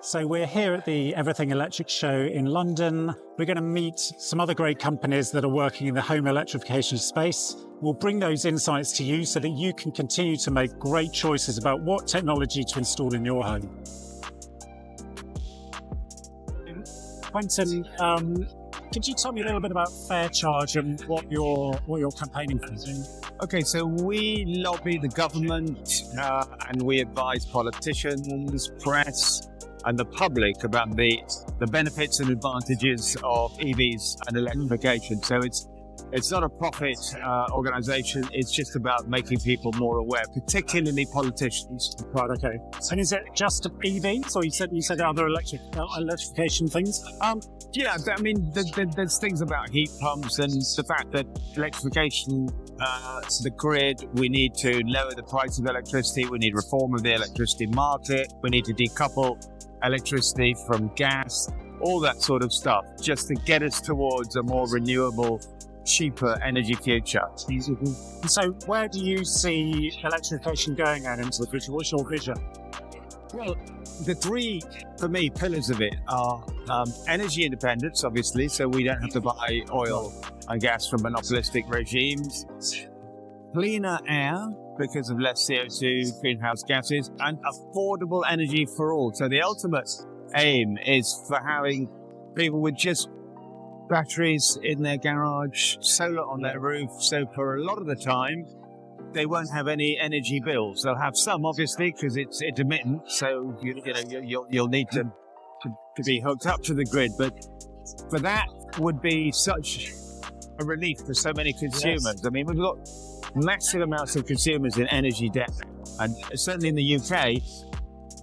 So we're here at the Everything Electric show in London. We're going to meet some other great companies that are working in the home electrification space. We'll bring those insights to you so that you can continue to make great choices about what technology to install in your home. Quentin, could you tell me a little bit about FairCharge and what you're campaigning for? Okay, so we lobby the government and we advise politicians, press, and the public about the benefits and advantages of EVs and electrification. So it's not a profit organisation. It's just about making people more aware, particularly politicians. Right. Okay. And is it just EVs, or you said other electrification things? Yeah, I mean, there's things about heat pumps and the fact that electrification, the grid, we need to lower the price of electricity. We need reform of the electricity market. We need to decouple electricity from gas, all that sort of stuff, just to get us towards a more renewable, cheaper energy future. So where do you see electrification going out into the future? What's your vision? Well, the three, for me, pillars of it are energy independence, obviously, so we don't have to buy oil and gas from monopolistic regimes. Cleaner air, because of less CO2, greenhouse gases, and affordable energy for all. So the ultimate aim is for having people with just batteries in their garage, solar on their roof. So for a lot of the time, they won't have any energy bills. They'll have some, obviously, because it's intermittent. So you'll need to be hooked up to the grid. But for that would be such a relief for so many consumers. Yes. I mean, we've got massive amounts of consumers in energy debt, and certainly in the UK,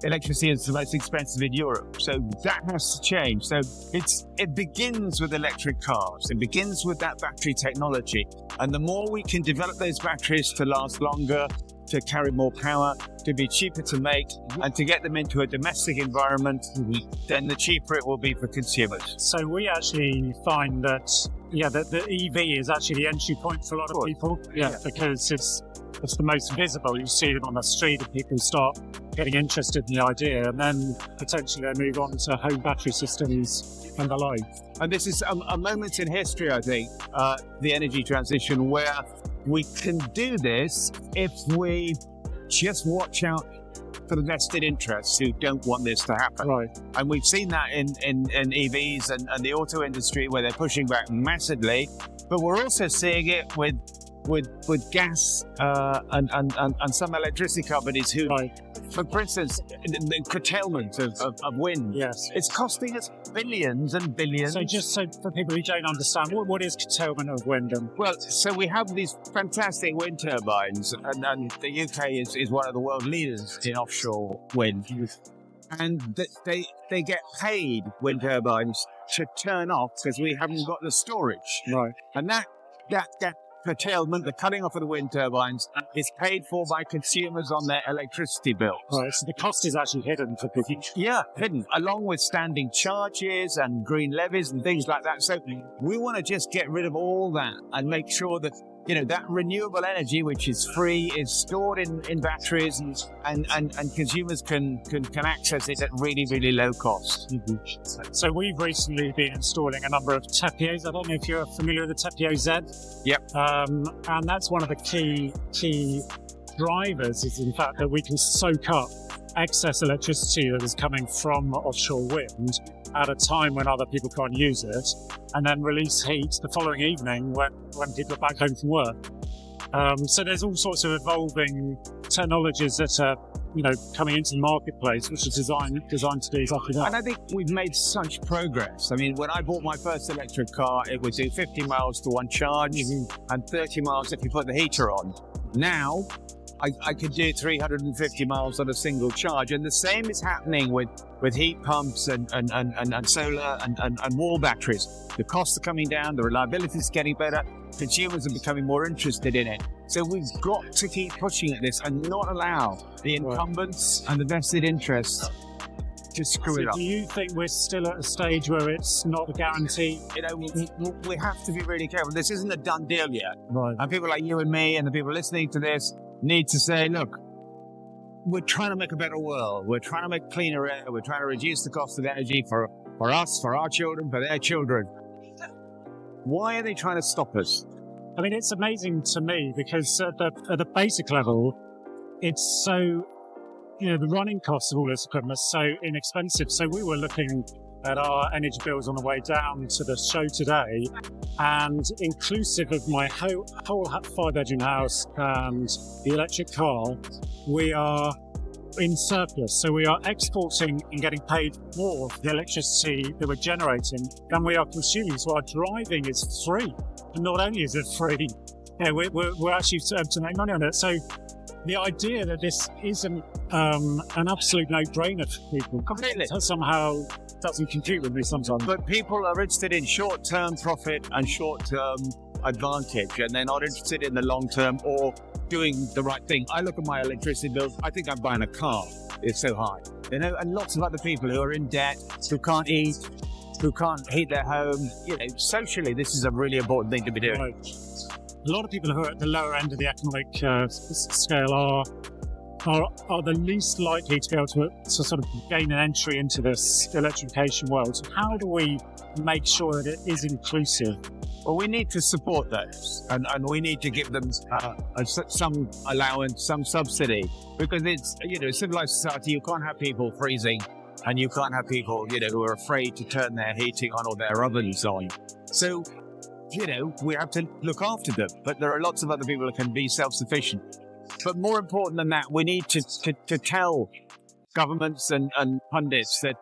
electricity is the most expensive in Europe. So that has to change. So it begins with electric cars. It begins with that battery technology. And the more we can develop those batteries to last longer, to carry more power, to be cheaper to make, and to get them into a domestic environment, then the cheaper it will be for consumers. So we actually find that, that the EV is actually the entry point for a lot of people. Yeah, because it's the most visible. You see them on the street and people start getting interested in the idea, and then potentially they move on to home battery systems and the like. And this is a moment in history, I think, the energy transition, where we can do this if we just watch out for the vested interests who don't want this to happen. Right. And we've seen that in EVs and the auto industry, where they're pushing back massively, but we're also seeing it with gas and some electricity companies who, for instance, the curtailment of wind. Yes, it's costing us billions and billions. So just so for people who don't understand, what is curtailment of wind? Well, so we have these fantastic wind turbines, and the UK is one of the world leaders in offshore wind, and they get paid, wind turbines, to turn off because we haven't got the storage. Right, and that curtailment, the cutting off of the wind turbines, is paid for by consumers on their electricity bills. Right, so the cost is actually hidden for people. Yeah, hidden, along with standing charges and green levies and things like that. So we want to just get rid of all that and make sure that, that renewable energy, which is free, is stored in batteries, and consumers can access it at really, really low cost. Mm-hmm. So we've recently been installing a number of Tepios. I don't know if you're familiar with the Tepio Z. Yep. And that's one of the key drivers is, in fact, that we can soak up excess electricity that is coming from offshore wind at a time when other people can't use it, and then release heat the following evening when people are back home from work. So there's all sorts of evolving technologies that are, coming into the marketplace, which is designed to do exactly that. And I think we've made such progress. I mean, when I bought my first electric car, it would do 50 miles to one charge and 30 miles if you put the heater on. Now, I could do 350 miles on a single charge, and the same is happening with heat pumps and solar and wall batteries. The costs are coming down, the reliability is getting better, consumers are becoming more interested in it. So we've got to keep pushing at this and not allow the incumbents and the vested interests to screw it up. Do you think we're still at a stage where it's not a guarantee? We have to be really careful. This isn't a done deal yet. Right. And people like you and me and the people listening to this need to say, look, we're trying to make a better world. We're trying to make cleaner air. We're trying to reduce the cost of energy for us, for our children, for their children. Why are they trying to stop us? I mean, it's amazing to me because at the basic level, it's so, the running costs of all this equipment are so inexpensive. So we were looking at our energy bills on the way down to the show today, and inclusive of my whole 5-bedroom house and the electric car, we are in surplus. So we are exporting and getting paid more for the electricity that we're generating than we are consuming. So our driving is free. And not only is it free, we're actually able to make money on it. So the idea that this isn't an absolute no-brainer for people Completely. somehow doesn't compute with me sometimes. But people are interested in short-term profit and short-term advantage, and they're not interested in the long-term or doing the right thing. I look at my electricity bills, I think I'm buying a car. It's so high. And lots of other people who are in debt, who can't eat, who can't heat their home. Socially, this is a really important thing to be doing. Right. A lot of people who are at the lower end of the economic scale are the least likely to be able to sort of gain an entry into this electrification world. So how do we make sure that it is inclusive? Well, we need to support those, and we need to give them some allowance, some subsidy, because it's, civilized society, you can't have people freezing, and you can't have people, who are afraid to turn their heating on or their ovens on. So, we have to look after them, but there are lots of other people that can be self-sufficient. But more important than that, we need to tell governments and pundits that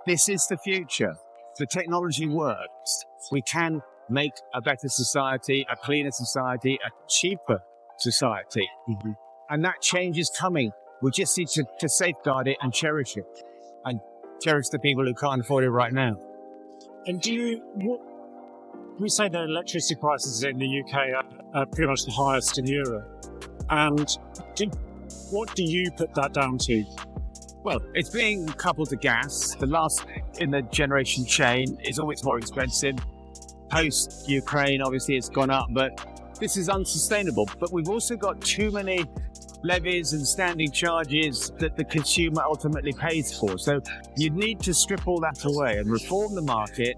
this is the future. The technology works. We can make a better society, a cleaner society, a cheaper society. Mm-hmm. And that change is coming. We just need to safeguard it and cherish it. And cherish the people who can't afford it right now. And we say that electricity prices in the UK are pretty much the highest in Europe. And what do you put that down to? Well, it's being coupled to gas. The last in the generation chain is always more expensive. Post-Ukraine, obviously, it's gone up, but this is unsustainable. But we've also got too many levies and standing charges that the consumer ultimately pays for. So you need to strip all that away and reform the market,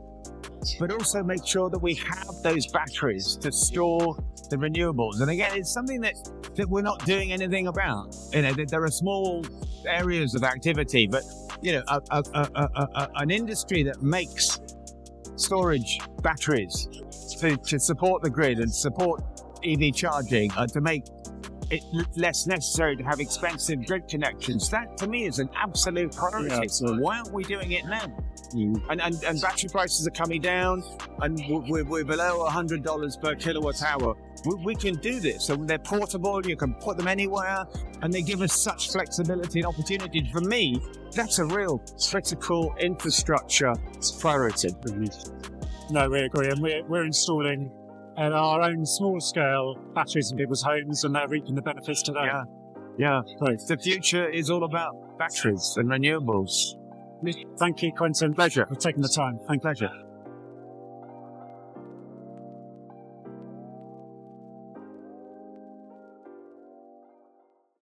but also make sure that we have those batteries to store the renewables. And again, it's something that we're not doing anything about. There are small areas of activity, but an industry that makes storage batteries to support the grid and support EV charging, to make it less necessary to have expensive grid connections. That, to me, is an absolute priority. Yeah, so why aren't we doing it now? And battery prices are coming down, and we're below $100 per kilowatt hour. We can do this. So they're portable, you can put them anywhere, and they give us such flexibility and opportunity. For me, that's a real critical infrastructure priority. No, we agree. And we're installing at our own small scale batteries in people's homes, and they're reaping the benefits today. Yeah. Right. The future is all about batteries and renewables. Thank you, Quentin. Pleasure. For taking the time. Pleasure.